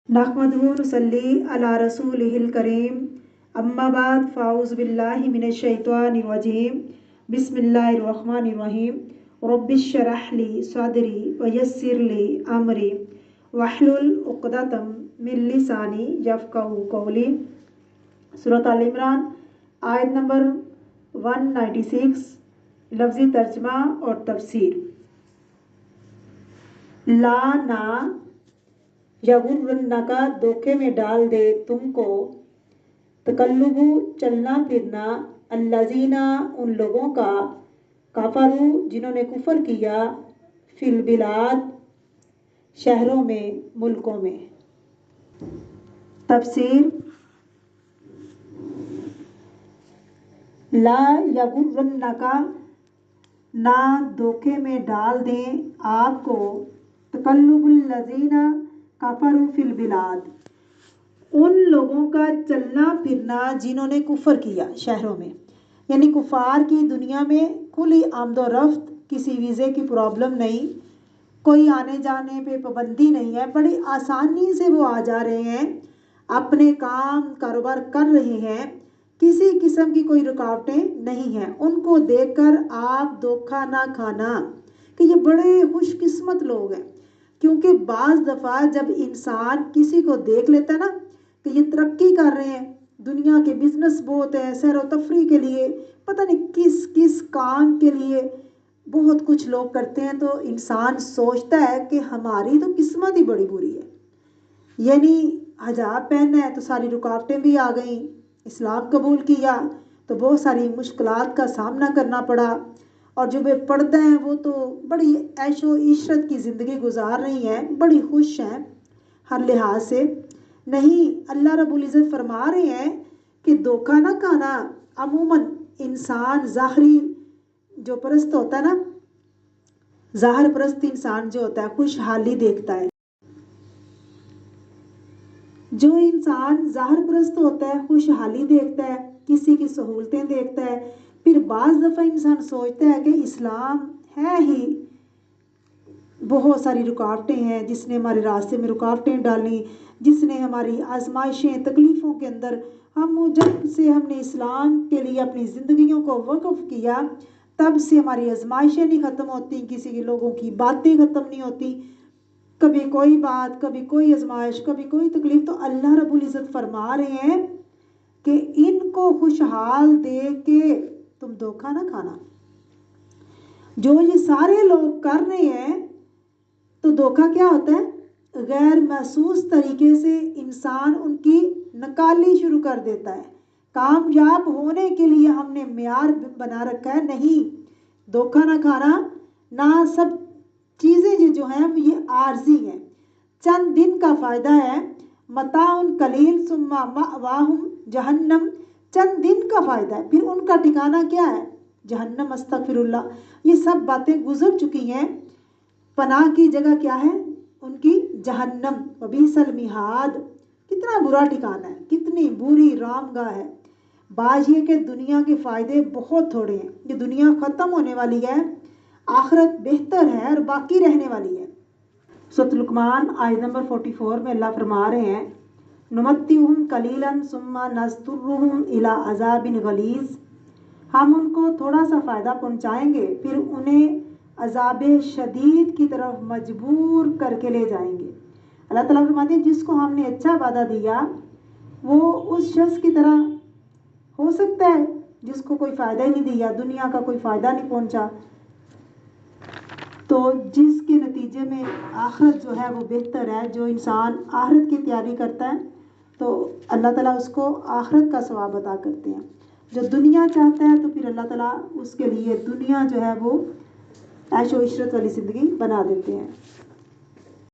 نحمدہ ونصلی علی رسولہ الکریم اما بعد فاعوذ باللہ من الشیطان الرجیم بسم اللہ الرحمن الرحیم رب اشرح لی صدری ویسر لی امری واحلل عقدۃ من لسانی یفقہوا قولی۔ سورۃ آل عمران آیت نمبر 196، لفظی ترجمہ اور تفسیر۔ لا نہ یغرنک دھوکے میں ڈال دے تم کو، تقلب چلنا پھرنا، الذین ان لوگوں کا، کفروا جنہوں نے کفر کیا، فی البلاد شہروں میں، ملکوں میں۔ تفسیر۔ لا یغرنک نہ دھوکے میں ڈال دیں آپ کو، تقلب الذین کفروا فی البلاد ان لوگوں کا چلنا پھرنا جنہوں نے کفر کیا شہروں میں، یعنی کفار کی دنیا میں کھلی آمد و رفت، کسی ویزے کی پرابلم نہیں، کوئی آنے جانے پہ پابندی نہیں ہے، بڑی آسانی سے وہ آ جا رہے ہیں، اپنے کام کاروبار کر رہے ہیں، کسی قسم کی کوئی رکاوٹیں نہیں ہیں۔ ان کو دیکھ کر آپ دھوکہ نہ کھانا کہ یہ بڑے خوش قسمت لوگ ہیں، کیونکہ بعض دفعہ جب انسان کسی کو دیکھ لیتا ہے نا کہ یہ ترقی کر رہے ہیں، دنیا کے بزنس بہت ہیں، سیر و تفریح کے لیے پتہ نہیں کس کس کام کے لیے بہت کچھ لوگ کرتے ہیں، تو انسان سوچتا ہے کہ ہماری تو قسمت ہی بڑی بری ہے، یعنی حجاب پہننا ہے تو ساری رکاوٹیں بھی آ گئیں، اسلام قبول کیا تو بہت ساری مشکلات کا سامنا کرنا پڑا، اور جو بے پردہ ہیں وہ تو بڑی عیش و عشرت کی زندگی گزار رہی ہیں، بڑی خوش ہیں ہر لحاظ سے۔ نہیں، اللہ رب العزت فرما رہے ہیں کہ دھوکہ نہ کھانا۔ عموماً انسان ظاہری جو پرست ہوتا ہے نا، ظاہر پرست انسان جو ہوتا ہے خوشحالی دیکھتا ہے، جو انسان ظاہر پرست ہوتا ہے خوشحالی دیکھتا ہے، کسی کی سہولتیں دیکھتا ہے، پھر بعض دفعہ انسان سوچتا ہے کہ اسلام ہے ہی بہت ساری رکاوٹیں ہیں، جس نے ہمارے راستے میں رکاوٹیں ڈالی، جس نے ہماری آزمائشیں تکلیفوں کے اندر جب سے ہم نے اسلام کے لیے اپنی زندگیوں کو وقف کیا تب سے ہماری آزمائشیں نہیں ختم ہوتی، کسی کے لوگوں کی باتیں ختم نہیں ہوتی، کبھی کوئی بات، کبھی کوئی آزمائش، کبھی کوئی تکلیف۔ تو اللہ رب العزت فرما رہے ہیں کہ ان کو خوشحال دیکھ کے تم دھوکہ نہ کھانا۔ جو یہ سارے لوگ کر رہے ہیں تو دھوکہ کیا ہوتا ہے؟ غیر محسوس طریقے سے انسان ان کی نکالی شروع کر دیتا ہے۔ کامیاب ہونے کے لیے ہم نے معیار بنا رکھا ہے، نہیں، دھوکہ نہ کھانا، نہ سب چیزیں جو ہیں یہ عارضی ہیں، چند دن کا فائدہ ہے، متاع قلیل ثم مأواہم جہنم، چند دن کا فائدہ ہے، پھر ان کا ٹھکانہ کیا ہے؟ جہنم، استغفر اللہ۔ یہ سب باتیں گزر چکی ہیں، پناہ کی جگہ کیا ہے ان کی؟ جہنم، وبئس المہاد، کتنا برا ٹھکانہ ہے، کتنی بری رام گاہ ہے۔ بات یہ کہ دنیا کے فائدے بہت تھوڑے ہیں، یہ دنیا ختم ہونے والی ہے، آخرت بہتر ہے اور باقی رہنے والی ہے۔ سورۃ لقمان آیت نمبر 44 میں اللہ فرما رہے ہیں نمتعہم قلیلا ثم نضطرہم الی عذاب غلیظ، ہم ان کو تھوڑا سا فائدہ پہنچائیں گے پھر انہیں عذاب شدید کی طرف مجبور کر کے لے جائیں گے۔ اللہ تعالیٰ فرماتے ہیں جس کو ہم نے اچھا وعدہ دیا وہ اس شخص کی طرح ہو سکتا ہے جس کو کوئی فائدہ ہی نہیں دیا، دنیا کا کوئی فائدہ نہیں پہنچا، تو جس کے نتیجے میں آخرت جو ہے وہ بہتر ہے، جو انسان آخرت کی تیاری کرتا ہے تو اللہ تعالیٰ اس کو آخرت کا ثواب عطا کرتے ہیں۔ جو دنیا چاہتا ہے تو پھر اللہ تعالیٰ اس کے لیے دنیا جو ہے وہ عیش و عشرت والی زندگی بنا دیتے ہیں۔